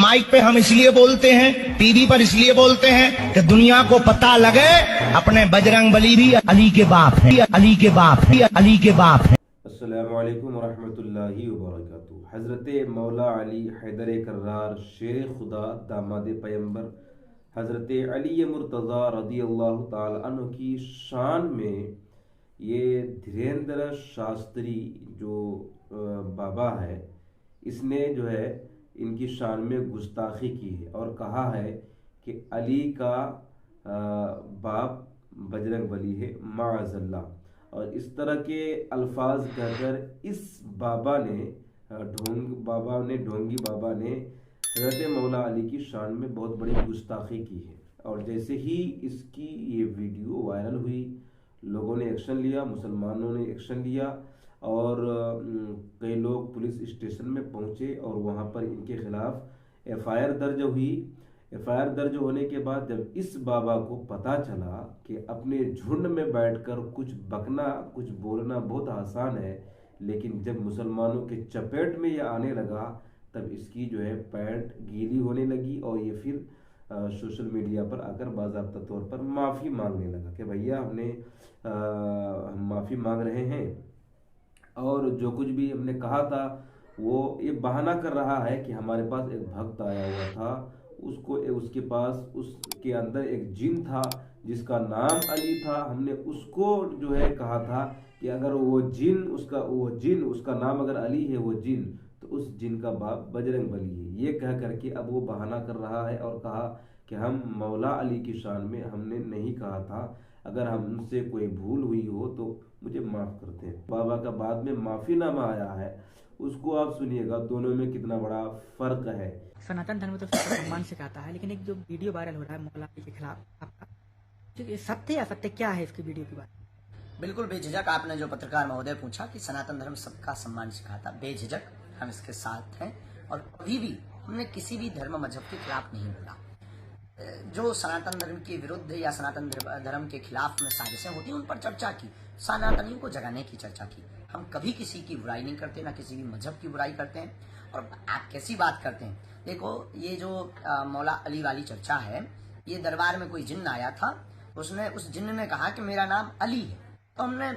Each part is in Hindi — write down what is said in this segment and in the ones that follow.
माइक पे हम इसलिए बोलते हैं, टीवी पर इसलिए बोलते हैं कि दुनिया को पता लगे अपने बजरंग बली भी अली के बाप हैं, अली के बाप हैं, अली के बाप हैं। अस्सलामु अलैकुम रहमतुल्लाहि व बरकातुहू। हज़रत मौला अली हैदर कर्रार शेर खुदा दामाद पैगंबर हज़रत अली मुर्तज़ा रज़ियल्लाहु ताला अन्हु की शान में ये धीरेन्द्र शास्त्री जो बाबा है, इसने जो है इनकी शान में गुस्ताखी की है और कहा है कि अली का बाप बजरंग बली है माअज़ल्लाह। और इस तरह के अल्फाज कहकर इस ढोंगी बाबा ने हज़रत मौला अली की शान में बहुत बड़ी गुस्ताखी की है। और जैसे ही इसकी ये वीडियो वायरल हुई, लोगों ने एक्शन लिया, मुसलमानों ने एक्शन लिया और कई लोग पुलिस स्टेशन में पहुंचे और वहां पर इनके खिलाफ एफआईआर दर्ज हुई। एफआईआर दर्ज होने के बाद जब इस बाबा को पता चला कि अपने झुंड में बैठकर कुछ बकना, कुछ बोलना बहुत आसान है, लेकिन जब मुसलमानों के चपेट में ये आने लगा तब इसकी जो है पैंट गीली होने लगी और ये फिर सोशल मीडिया पर आकर बाज़ाब्ता तौर पर माफ़ी मांगने लगा कि भैया हम माफ़ी मांग रहे हैं और जो कुछ भी हमने कहा था वो ये बहाना कर रहा है कि हमारे पास एक भक्त आया हुआ था, उसके पास उसके अंदर एक जिन था जिसका नाम अली था। हमने उसको जो है कहा था कि अगर वो जिन उसका नाम अगर अली है, वो जिन तो उस जिन का बाप बजरंग बली है। ये कह करके अब वो बहाना कर रहा है और कहा कि हम मौला अली की शान में हमने नहीं कहा था, अगर हमसे कोई भूल हुई हो तो मुझे माफ़ करते हैं। बाबा का बाद में माफ़ीनामा आया है, उसको आप सुनिएगा, दोनों में कितना बड़ा फ़र्क है। सनातन धर्म तो सम्मान सिखाता है, लेकिन एक जो वीडियो वायरल हो रहा है मौला अली के खिलाफ, आपका सत्य या असत्य क्या है इसकी वीडियो की बात? बिल्कुल बेझिझक आपने जो पत्रकार महोदय पूछा कि सनातन धर्म सबका सम्मान सिखाता, बेझिझक हम इसके साथ हैं और कभी भी हमने किसी भी धर्म मजहब के खिलाफ नहीं बोला। जो सनातन धर्म के विरुद्ध या सनातन धर्म के खिलाफ में साजिशें होती हैं उन पर चर्चा की, सनातनियों को जगाने की चर्चा की। हम कभी किसी की बुराई नहीं करते, ना किसी भी मजहब की बुराई करते हैं। और आप कैसी बात करते हैं, देखो ये जो मौला अली वाली चर्चा है, ये दरबार में कोई जिन्न आया था, उस जिन्न ने कहा कि मेरा नाम अली है, तो हमने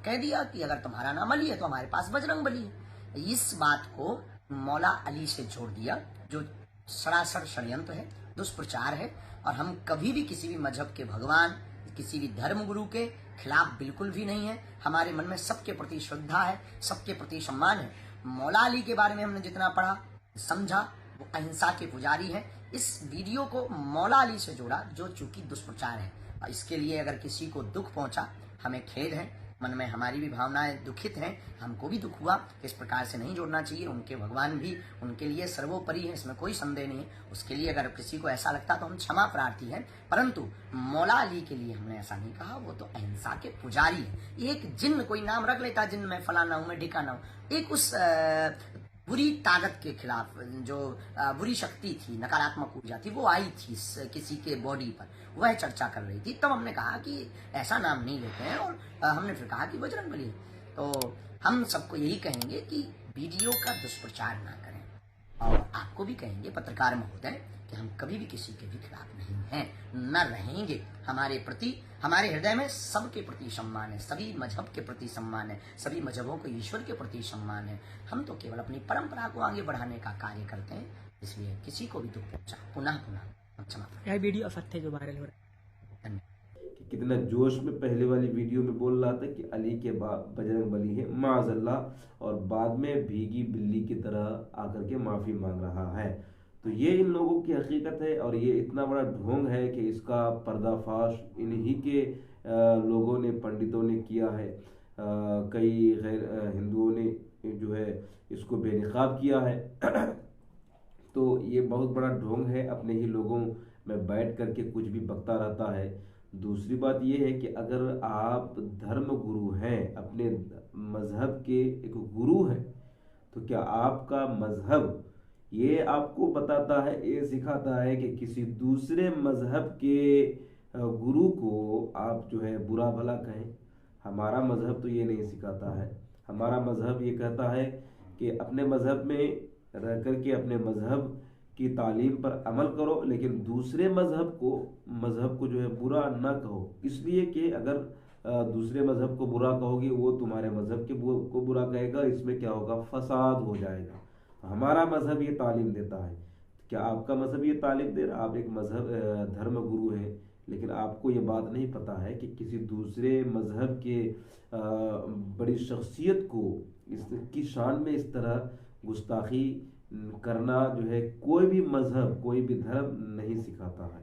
कह दिया कि अगर तुम्हारा नाम अली है तो हमारे पास बजरंग बली है। इस बात को मौला अली से जोड़ दिया, जो सरासर षड्यंत्र है, दुष्प्रचार है। और हम कभी भी किसी भी मजहब के भगवान, किसी भी धर्म गुरु के खिलाफ बिल्कुल भी नहीं है। हमारे मन में सबके प्रति श्रद्धा है, सबके प्रति सम्मान है। मौला अली के बारे में हमने जितना पढ़ा समझा, वो अहिंसा के पुजारी है। इस वीडियो को मौला अली से जोड़ा जो चूंकि दुष्प्रचार है, और इसके लिए अगर किसी को दुख पहुंचा, हमें खेद है, मन में हमारी भी भावनाएं दुखित हैं, हमको भी दुख हुआ। इस प्रकार से नहीं जोड़ना चाहिए। उनके भगवान भी उनके लिए सर्वोपरि है, इसमें कोई संदेह नहीं है। उसके लिए अगर किसी को ऐसा लगता तो हम क्षमा प्रार्थी हैं, परंतु मौला अली के लिए हमने ऐसा नहीं कहा। वो तो अहिंसा के पुजारी है। एक जिन्न कोई नाम रख लेता, जिन्न मैं फलाना हूं, मैं ढिकाना हूं, एक उस बुरी ताकत के खिलाफ, जो बुरी शक्ति थी, नकारात्मक ऊर्जा थी, वो आई थी किसी के बॉडी पर, वह चर्चा कर रही थी। तब हमने कहा कि ऐसा नाम नहीं लेते हैं और हमने फिर कहा कि बजरंग बली। तो हम सबको यही कहेंगे कि वीडियो का दुष्प्रचार ना करें, और आपको भी कहेंगे पत्रकार महोदय कि हम कभी भी किसी के भी खिलाफ नहीं हैं, न रहेंगे। हमारे प्रति, हमारे हृदय में सबके प्रति सम्मान है, सभी मजहब के प्रति सम्मान है, सभी मजहबों को ईश्वर के प्रति सम्मान है। हम तो केवल अपनी परंपरा को आगे बढ़ाने का कार्य करते हैं, इसलिए किसी को भी दुख पहुंचा पुनः क्षमा। यह वीडियो असत्य जो वायरल हो रहा है, कितना जोश में पहले वाली वीडियो में बोल रहा था कि अली के बाप बजरंग बली है माअज़ल्लाह, और बाद में भीगी बिल्ली की तरह आकर के माफ़ी मांग रहा है। तो ये इन लोगों की हकीकत है और ये इतना बड़ा ढोंग है कि इसका पर्दाफाश इन्हीं के लोगों ने, पंडितों ने किया है। कई गैर हिंदुओं ने जो है इसको बेनकाब किया है। तो ये बहुत बड़ा ढोंग है, अपने ही लोगों में बैठ करके कुछ भी बकता रहता है। दूसरी बात ये है कि अगर आप धर्म गुरु हैं, अपने मजहब के एक गुरु हैं, तो क्या आपका मजहब ये आपको बताता है, ये सिखाता है कि किसी दूसरे मजहब के गुरु को आप जो है बुरा भला कहें? हमारा मजहब तो ये नहीं सिखाता है। हमारा मजहब ये कहता है कि अपने मजहब में रह करके अपने मजहब की तालीम पर अमल करो, लेकिन दूसरे मजहब को जो है बुरा ना कहो। इसलिए कि अगर दूसरे मजहब को बुरा कहोगे, वो तुम्हारे मजहब को बुरा कहेगा, इसमें क्या होगा, फसाद हो जाएगा। हमारा मजहब ये तालीम देता है। क्या आपका मजहब ये तालीम दे रहा? आप एक मजहब धर्म गुरु हैं, लेकिन आपको ये बात नहीं पता है कि किसी दूसरे मजहब के बड़ी शख्सियत को इसकी शान में इस तरह गुस्ताखी करना जो है कोई भी मजहब, कोई भी धर्म नहीं सिखाता है।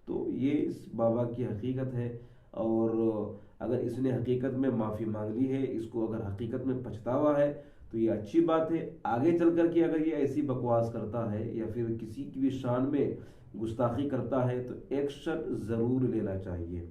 तो ये इस बाबा की हकीकत है, और अगर इसने हकीकत में माफ़ी मांग ली है, इसको अगर हकीकत में पछतावा है, तो ये अच्छी बात है। आगे चल कर के अगर ये ऐसी बकवास करता है या फिर किसी की भी शान में गुस्ताखी करता है, तो एक्शन ज़रूर लेना चाहिए।